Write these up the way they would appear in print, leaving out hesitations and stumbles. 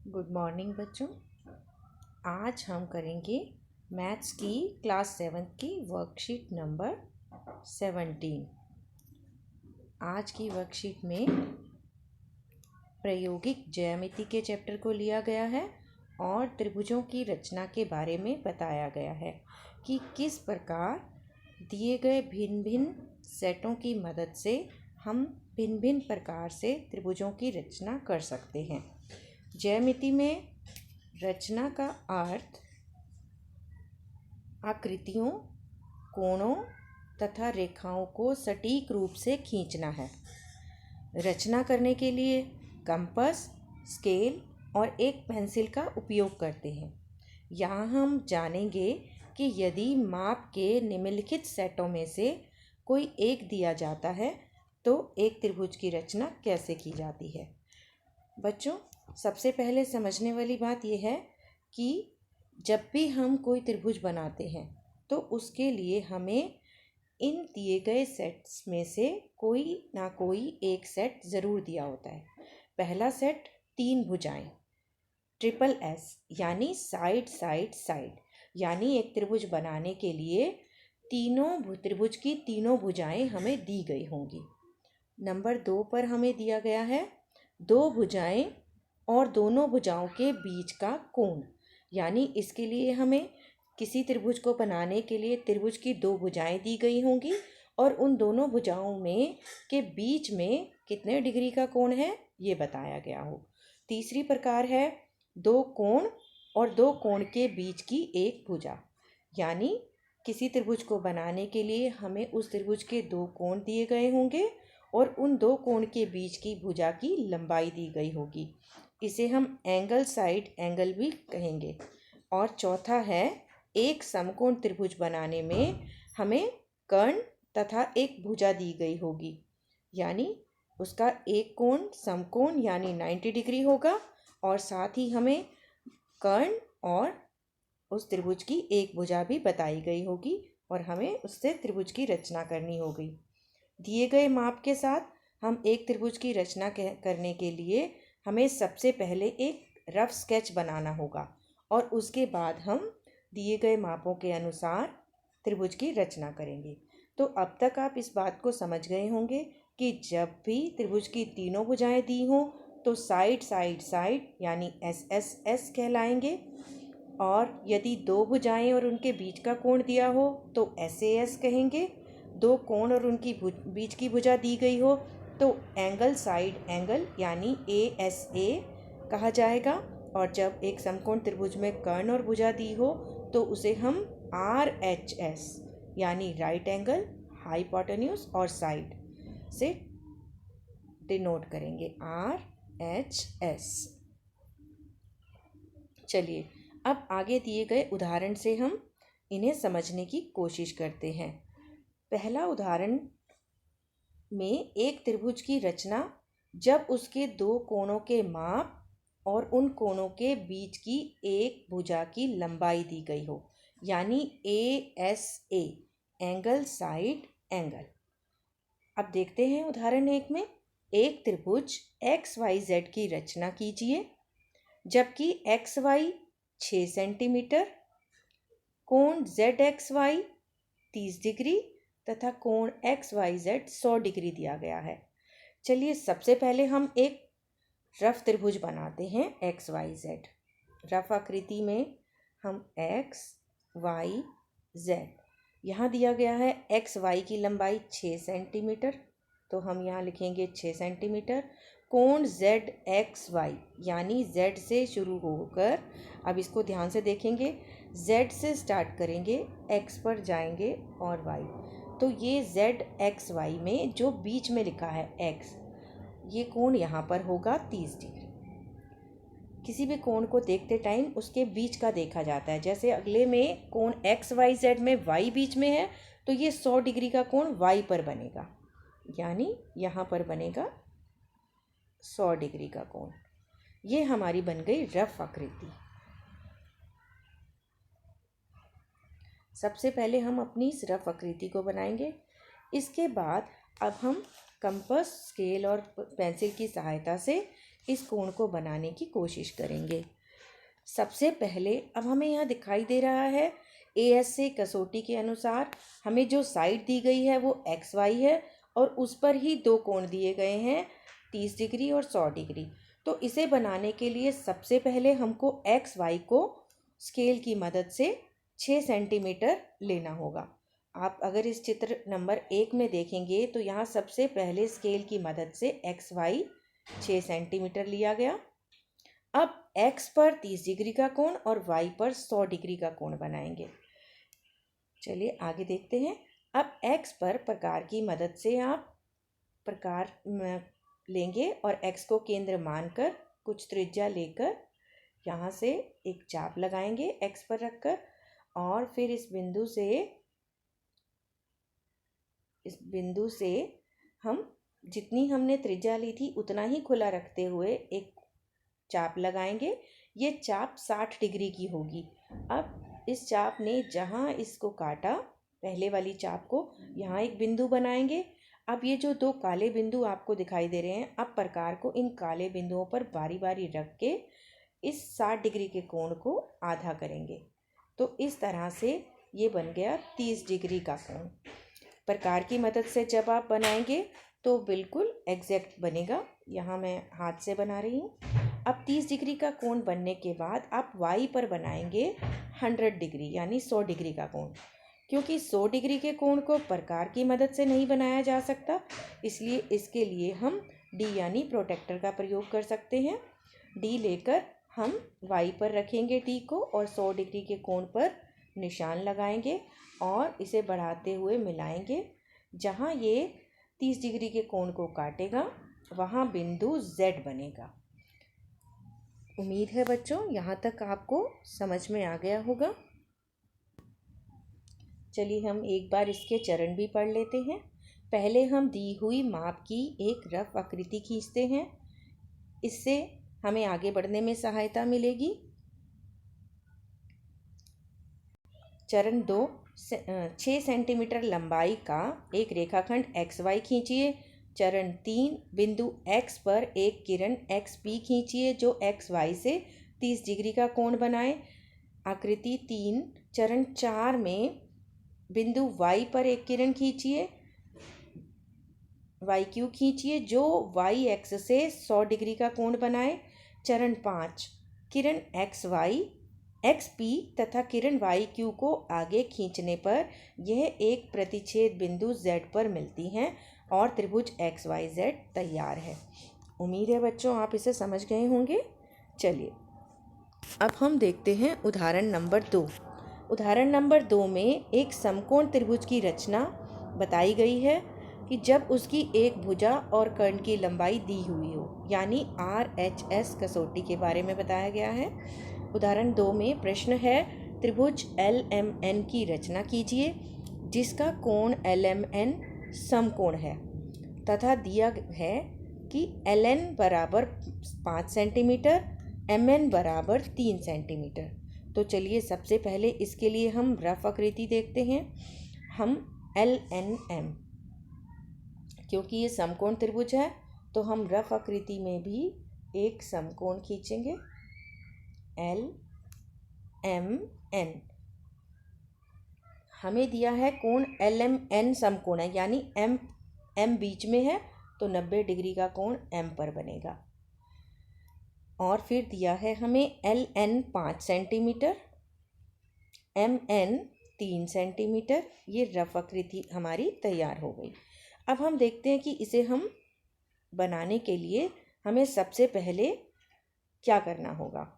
Good morning बच्चों। आज हम करेंगे मैथ्स की क्लास 7 की वर्कशीट नंबर 17। आज की वर्कशीट में प्रायोगिक ज्यामिति के चैप्टर को लिया गया है और त्रिभुजों की रचना के बारे में बताया गया है कि किस प्रकार दिए गए भिन्न भिन्न सेटों की मदद से हम भिन्न भिन्न प्रकार से त्रिभुजों की रचना कर सकते हैं। ज्यामिति में रचना का अर्थ आकृतियों, कोणों तथा रेखाओं को सटीक रूप से खींचना है। रचना करने के लिए कंपास, स्केल और एक पेंसिल का उपयोग करते हैं। यहाँ हम जानेंगे कि यदि माप के निम्नलिखित सेटों में से कोई एक दिया जाता है तो एक त्रिभुज की रचना कैसे की जाती है। बच्चों, सबसे पहले समझने वाली बात यह है कि जब भी हम कोई त्रिभुज बनाते हैं तो उसके लिए हमें इन दिए गए सेट्स में से कोई ना कोई एक सेट ज़रूर दिया होता है। पहला सेट 3 भुजाएं, ट्रिपल एस यानी साइड साइड साइड, यानी एक त्रिभुज बनाने के लिए त्रिभुज की तीनों भुजाएं हमें दी गई होंगी। नंबर 2 पर हमें दिया गया है 2 भुजाएं और दोनों भुजाओं के बीच का कोण, यानी इसके लिए हमें किसी त्रिभुज को बनाने के लिए त्रिभुज की 2 भुजाएं दी गई होंगी और उन दोनों भुजाओं में के बीच में कितने डिग्री का कोण है ये बताया गया हो। तीसरी प्रकार है 2 कोण और 2 कोण के बीच की एक भुजा, यानी किसी त्रिभुज को बनाने के लिए हमें उस त्रिभुज के 2 कोण दिए गए होंगे और उन 2 कोण के बीच की भुजा की लंबाई दी गई होगी। इसे हम एंगल साइड एंगल भी कहेंगे। और चौथा है एक समकोण त्रिभुज बनाने में हमें कर्ण तथा एक भुजा दी गई होगी, यानी उसका एक कोण समकोण यानी 90 डिग्री होगा और साथ ही हमें कर्ण और उस त्रिभुज की एक भुजा भी बताई गई होगी और हमें उससे त्रिभुज की रचना करनी होगी। दिए गए माप के साथ हम एक त्रिभुज की रचना करने के लिए हमें सबसे पहले एक रफ स्केच बनाना होगा और उसके बाद हम दिए गए मापों के अनुसार त्रिभुज की रचना करेंगे। तो अब तक आप इस बात को समझ गए होंगे कि जब भी त्रिभुज की तीनों भुजाएं दी हों तो साइड साइड साइड यानी एस एस एस कहलाएंगे, और यदि 2 भुजाएं और उनके बीच का कोण दिया हो तो एस ए एस कहेंगे। 2 कोण और उनकी बीच की भुजा दी गई हो तो एंगल साइड एंगल यानी ए एस ए कहा जाएगा, और जब एक समकोण त्रिभुज में कर्ण और भुजा दी हो तो उसे हम आर एच एस यानी राइट एंगल, हाइपोटेन्यूज और साइड से डिनोट करेंगे, आर एच एस। चलिए अब आगे दिए गए उदाहरण से हम इन्हें समझने की कोशिश करते हैं। पहला उदाहरण में एक त्रिभुज की रचना जब उसके 2 कोणों के माप और उन कोणों के बीच की एक भुजा की लंबाई दी गई हो, यानी A S A angle side angle. अब देखते हैं उदाहरण 1 में एक त्रिभुज एक्स वाई जेड की रचना कीजिए जबकि एक्स वाई 6 सेंटीमीटर, कोण जेड एक्स वाई 30 डिग्री तथा कोण एक्स वाई जेड 100 डिग्री दिया गया है। चलिए सबसे पहले हम एक रफ त्रिभुज बनाते हैं एक्स वाई जेड। रफ आकृति में हम एक्स वाई जेड, यहाँ दिया गया है एक्स वाई की लंबाई 6 सेंटीमीटर, तो हम यहाँ लिखेंगे 6 सेंटीमीटर। कोण जेड एक्स वाई यानी जेड से शुरू होकर, अब इसको ध्यान से देखेंगे, जेड से स्टार्ट करेंगे, एक्स पर जाएंगे और वाई, तो ये जेड एक्स वाई में जो बीच में लिखा है एक्स, ये कोण यहाँ पर होगा 30 डिग्री। किसी भी कोण को देखते टाइम उसके बीच का देखा जाता है, जैसे अगले में कोण एक्स वाई जेड में वाई बीच में है तो ये 100 डिग्री का कोण वाई पर बनेगा, यानी यहाँ पर बनेगा 100 डिग्री का कोण। ये हमारी बन गई रफ आकृति। सबसे पहले हम अपनी इस रफ आकृति को बनाएंगे। इसके बाद अब हम कंपास, स्केल और पेंसिल की सहायता से इस कोण को बनाने की कोशिश करेंगे। सबसे पहले अब हमें यहाँ दिखाई दे रहा है ASA कसौटी के अनुसार हमें जो साइड दी गई है वो XY है और उस पर ही दो कोण दिए गए हैं 30 डिग्री और 100 डिग्री। तो इसे बनाने के लिए सबसे पहले हमको XY को स्केल की मदद से 6 सेंटीमीटर लेना होगा। आप अगर इस चित्र नंबर 1 में देखेंगे तो यहाँ सबसे पहले स्केल की मदद से XY 6 सेंटीमीटर लिया गया। अब X पर 30 डिग्री का कोण और Y पर 100 डिग्री का कोण बनाएंगे। चलिए आगे देखते हैं। अब X पर प्रकार की मदद से आप प्रकार लेंगे और X को केंद्र मानकर कुछ त्रिज्या लेकर यहाँ से एक चाप लगाएंगे X पर रखकर और फिर इस बिंदु से हम जितनी हमने त्रिज्या ली थी उतना ही खुला रखते हुए एक चाप लगाएंगे। ये चाप 60 डिग्री की होगी। अब इस चाप ने जहाँ इसको काटा पहले वाली चाप को, यहाँ एक बिंदु बनाएंगे। अब ये जो दो काले बिंदु आपको दिखाई दे रहे हैं, अब प्रकार को इन काले बिंदुओं पर बारी बारी रख के इस 60 डिग्री के कोण को आधा करेंगे। तो इस तरह से ये बन गया 30 डिग्री का कोण। प्रकार की मदद से जब आप बनाएंगे तो बिल्कुल एग्जैक्ट बनेगा। यहाँ मैं हाथ से बना रही हूँ। अब 30 डिग्री का कोण बनने के बाद आप Y पर बनाएंगे 100 डिग्री यानी 100 डिग्री का कोण। क्योंकि 100 डिग्री के कोण को प्रकार की मदद से नहीं बनाया जा सकता, इसलिए इसके लिए हम D यानी प्रोटेक्टर का प्रयोग कर सकते हैं। D लेकर हम Y पर रखेंगे D को और 100 डिग्री के कोण पर निशान लगाएंगे और इसे बढ़ाते हुए मिलाएंगे। जहाँ ये 30 डिग्री के कोण को काटेगा वहाँ बिंदु Z बनेगा। उम्मीद है बच्चों यहाँ तक आपको समझ में आ गया होगा। चलिए हम एक बार इसके चरण भी पढ़ लेते हैं। पहले हम दी हुई माप की एक रफ आकृति खींचते हैं, इससे हमें आगे बढ़ने में सहायता मिलेगी। चरण 2, 6 सेंटीमीटर लंबाई का एक रेखाखंड XY खींचिए। चरण 3, बिंदु X पर एक किरण XP खींचिए जो XY से 30 डिग्री का कोण बनाए। आकृति 3, चरण 4 में बिंदु Y पर एक किरण खींचिए YQ खींचिए जो Y X से 100 डिग्री का कोण बनाए। चरण 5, किरण XP तथा किरण YQ को आगे खींचने पर यह एक प्रतिच्छेद बिंदु Z पर मिलती हैं और त्रिभुज XYZ तैयार है। उम्मीद है बच्चों आप इसे समझ गए होंगे। चलिए अब हम देखते हैं उदाहरण नंबर 2। उदाहरण नंबर 2 में एक समकोण त्रिभुज की रचना बताई गई है कि जब उसकी एक भुजा और कर्ण की लंबाई दी हुई हो, यानी RHS कसौटी के बारे में बताया गया है। उदाहरण 2 में प्रश्न है त्रिभुज LMN की रचना कीजिए जिसका कोण LMN समकोण है तथा दिया है कि LN बराबर 5 सेंटीमीटर, MN बराबर 3 सेंटीमीटर। तो चलिए सबसे पहले इसके लिए हम रफ आकृति देखते हैं। हम LNM, क्योंकि ये समकोण त्रिभुज है तो हम रफ आकृति में भी एक समकोण खींचेंगे LMN। हमें दिया है कोण LMN समकोण है, यानी M बीच में है तो 90 डिग्री का कोण M पर बनेगा। और फिर दिया है हमें LN 5 सेंटीमीटर, MN 3 सेंटीमीटर। ये रफ आकृति हमारी तैयार हो गई। अब हम देखते हैं कि इसे हम बनाने के लिए हमें सबसे पहले क्या करना होगा।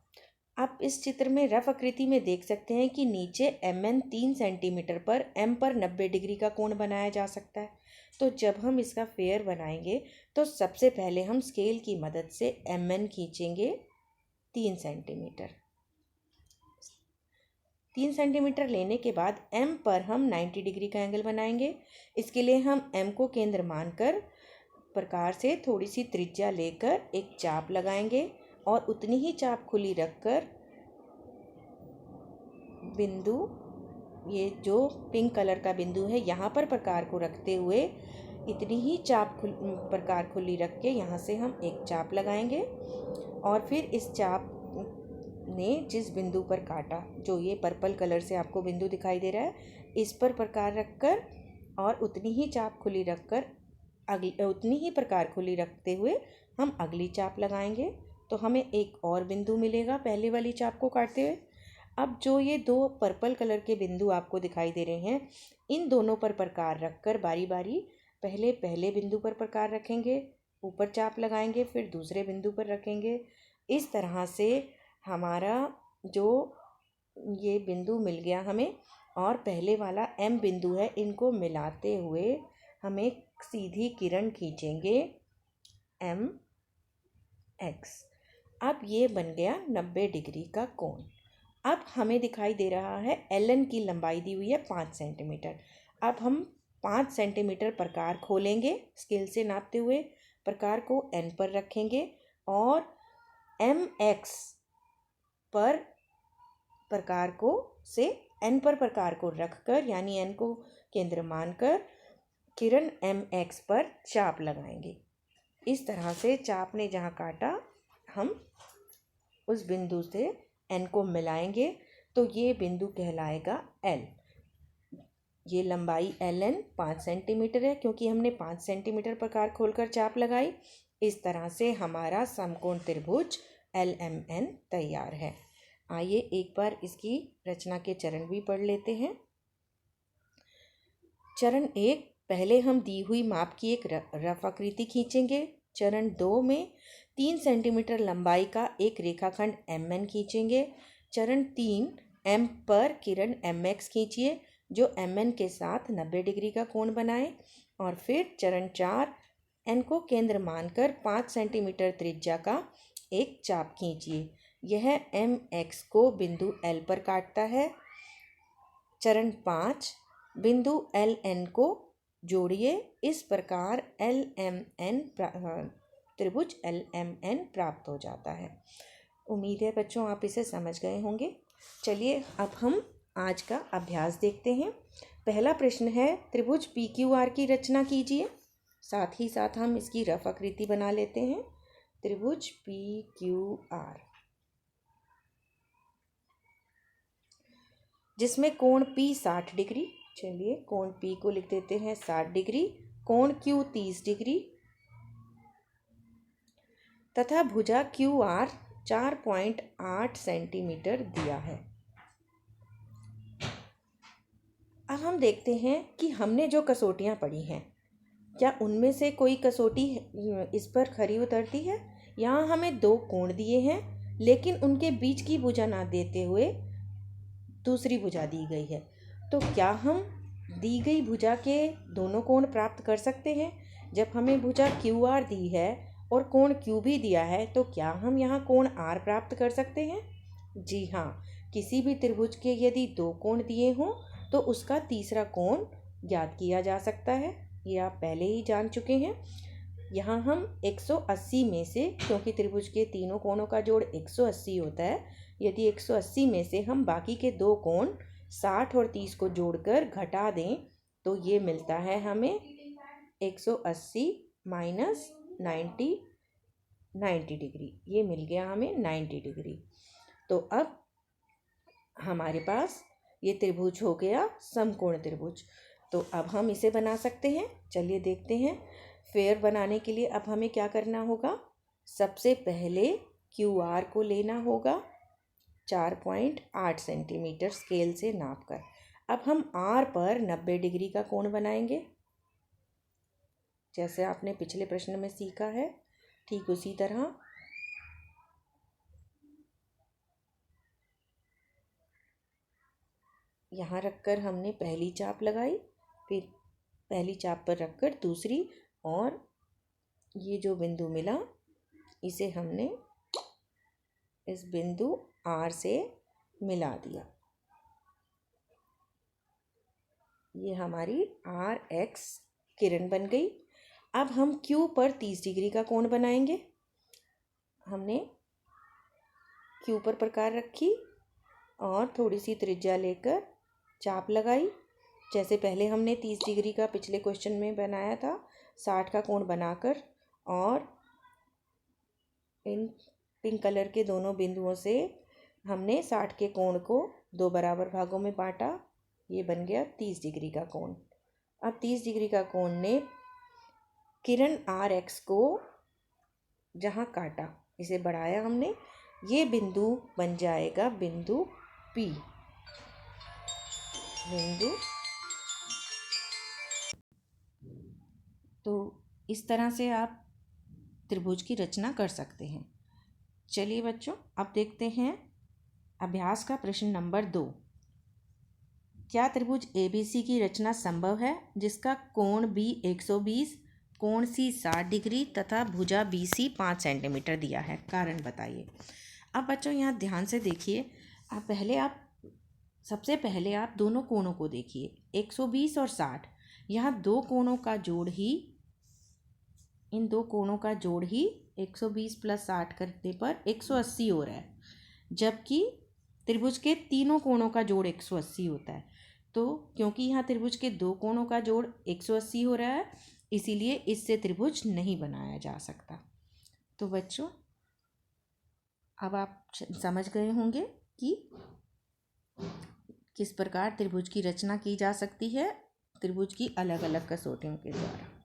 आप इस चित्र में रफ आकृति में देख सकते हैं कि नीचे MN 3 सेंटीमीटर पर M पर 90 डिग्री का कोण बनाया जा सकता है। तो जब हम इसका फेयर बनाएंगे तो सबसे पहले हम स्केल की मदद से MN खींचेंगे 3 सेंटीमीटर। 3 सेंटीमीटर लेने के बाद M पर हम 90 डिग्री का एंगल बनाएंगे। इसके लिए हम M को केंद्र मानकर प्रकार से थोड़ी सी त्रिज्या लेकर एक चाप लगाएंगे और उतनी ही चाप खुली रखकर बिंदु, ये जो पिंक कलर का बिंदु है यहाँ पर प्रकार को रखते हुए इतनी ही चाप प्रकार खुली रख के यहाँ से हम एक चाप लगाएंगे और फिर इस चाप ने जिस बिंदु पर काटा, जो ये पर्पल कलर से आपको बिंदु दिखाई दे रहा है, इस पर प्रकार रखकर और उतनी ही चाप खुली रखकर उतनी ही प्रकार खुली रखते हुए हम अगली चाप लगाएंगे तो हमें एक और बिंदु मिलेगा पहले वाली चाप को काटते हुए। अब जो ये दो पर्पल कलर के बिंदु आपको दिखाई दे रहे हैं, इन दोनों पर प्रकार रखकर बारी बारी पहले बिंदु पर प्रकार रखेंगे, ऊपर चाप लगाएंगे, फिर दूसरे बिंदु पर रखेंगे। इस तरह से हमारा जो ये बिंदु मिल गया हमें और पहले वाला M बिंदु है, इनको मिलाते हुए हम एक सीधी किरण खींचेंगे MX। अब ये बन गया 90 डिग्री का कोण। अब हमें दिखाई दे रहा है LN की लंबाई दी हुई है 5 सेंटीमीटर। अब हम 5 सेंटीमीटर प्रकार खोलेंगे, स्केल से नापते हुए प्रकार को N पर रखेंगे और MX पर प्रकार को से N पर प्रकार को रखकर, यानी N को केंद्र मानकर किरण MX पर चाप लगाएंगे। इस तरह से चाप ने जहाँ काटा, हम उस बिंदु से N को मिलाएंगे तो ये बिंदु कहलाएगा L। ये लंबाई LN 5 सेंटीमीटर है क्योंकि हमने 5 सेंटीमीटर प्रकार खोलकर चाप लगाई। इस तरह से हमारा समकोण त्रिभुज LMN तैयार है। आइए एक बार इसकी रचना के चरण भी पढ़ लेते हैं। चरण 1, पहले हम दी हुई माप की एक रफ आकृति खींचेंगे। चरण 2 में 3 सेंटीमीटर लंबाई का एक रेखाखंड MN खींचेंगे। चरण 3, M पर किरण MX खींचिए जो MN के साथ 90 डिग्री का कोण बनाए। और फिर चरण 4, N को केंद्र मानकर 5 सेंटीमीटर त्रिज्या का एक चाप खींचिए। यह MX को बिंदु L पर काटता है। चरण 5, बिंदु LN को जोड़िए। इस प्रकार त्रिभुज LMN प्राप्त हो जाता है। उम्मीद है बच्चों आप इसे समझ गए होंगे। चलिए अब हम आज का अभ्यास देखते हैं। पहला प्रश्न है, त्रिभुज PQR की रचना कीजिए। साथ ही साथ हम इसकी रफ आकृति बना लेते हैं। त्रिभुज PQR जिसमें कोण P 60 डिग्री, चलिए कोण P को लिख देते हैं 60 डिग्री, कोण Q 30 डिग्री तथा भुजा QR 4.8 सेंटीमीटर दिया है। अब हम देखते हैं कि हमने जो कसौटियाँ पढ़ी हैं, क्या उनमें से कोई कसौटी इस पर खरी उतरती है। यहाँ हमें दो कोण दिए हैं लेकिन उनके बीच की भुजा ना देते हुए दूसरी भुजा दी गई है, तो क्या हम दी गई भुजा के दोनों कोण प्राप्त कर सकते हैं। जब हमें भुजा QR दी है और कोण Q भी दिया है, तो क्या हम यहाँ कोण R प्राप्त कर सकते हैं। जी हाँ, किसी भी त्रिभुज के यदि दो कोण दिए हों तो उसका तीसरा कोण ज्ञात किया जा सकता है। ये आप पहले ही जान चुके हैं। यहाँ हम 180 में से, क्योंकि त्रिभुज के तीनों कोणों का जोड़ 180 होता है, यदि 180 में से हम बाकी के दो कोण 60 और 30 को जोड़कर घटा दें तो ये मिलता है हमें 180 माइनस 90 डिग्री। ये मिल गया हमें 90 डिग्री। तो अब हमारे पास ये त्रिभुज हो गया समकोण त्रिभुज। तो अब हम इसे बना सकते हैं। चलिए देखते हैं। फेयर बनाने के लिए अब हमें क्या करना होगा। सबसे पहले QR को लेना होगा 4.8 सेंटीमीटर स्केल से नापकर। अब हम R पर 90 डिग्री का कोण बनाएंगे, जैसे आपने पिछले प्रश्न में सीखा है, ठीक उसी तरह। यहाँ रखकर हमने पहली चाप लगाई, फिर पहली चाप पर रखकर दूसरी, और ये जो बिंदु मिला इसे हमने इस बिंदु R से मिला दिया। ये हमारी RX किरण बन गई। अब हम Q पर 30 डिग्री का कोण बनाएंगे। हमने Q पर प्रकार रखी और थोड़ी सी त्रिज्या लेकर चाप लगाई, जैसे पहले हमने 30 डिग्री का पिछले क्वेश्चन में बनाया था। 60 का कोण बनाकर और इन पिंक कलर के दोनों बिंदुओं से हमने 60 के कोण को 2 बराबर भागों में बांटा। ये बन गया 30 डिग्री का कोण। अब 30 डिग्री का कोण ने किरण RX को जहाँ काटा, इसे बढ़ाया हमने, ये बिंदु बन जाएगा बिंदु P। बिंदु तो इस तरह से आप त्रिभुज की रचना कर सकते हैं। चलिए बच्चों, अब देखते हैं अभ्यास का प्रश्न नंबर 2। क्या त्रिभुज ABC की रचना संभव है जिसका कोण B 120, कोण C 60 डिग्री तथा भुजा BC 5 सेंटीमीटर दिया है? कारण बताइए। अब बच्चों यहाँ ध्यान से देखिए। सबसे पहले आप दोनों कोणों को देखिए, 120 और 60। यहाँ इन दो कोणों का जोड़ ही 120 + 60 करने पर 180 हो रहा है, जबकि त्रिभुज के तीनों कोणों का जोड़ 180 होता है। तो क्योंकि यहाँ त्रिभुज के दो कोणों का जोड़ 180 हो रहा है, इसीलिए इससे त्रिभुज नहीं बनाया जा सकता। तो बच्चों, अब आप समझ गए होंगे कि किस प्रकार त्रिभुज की रचना की जा सकती है त्रिभुज की अलग अलग कसौटियों के द्वारा।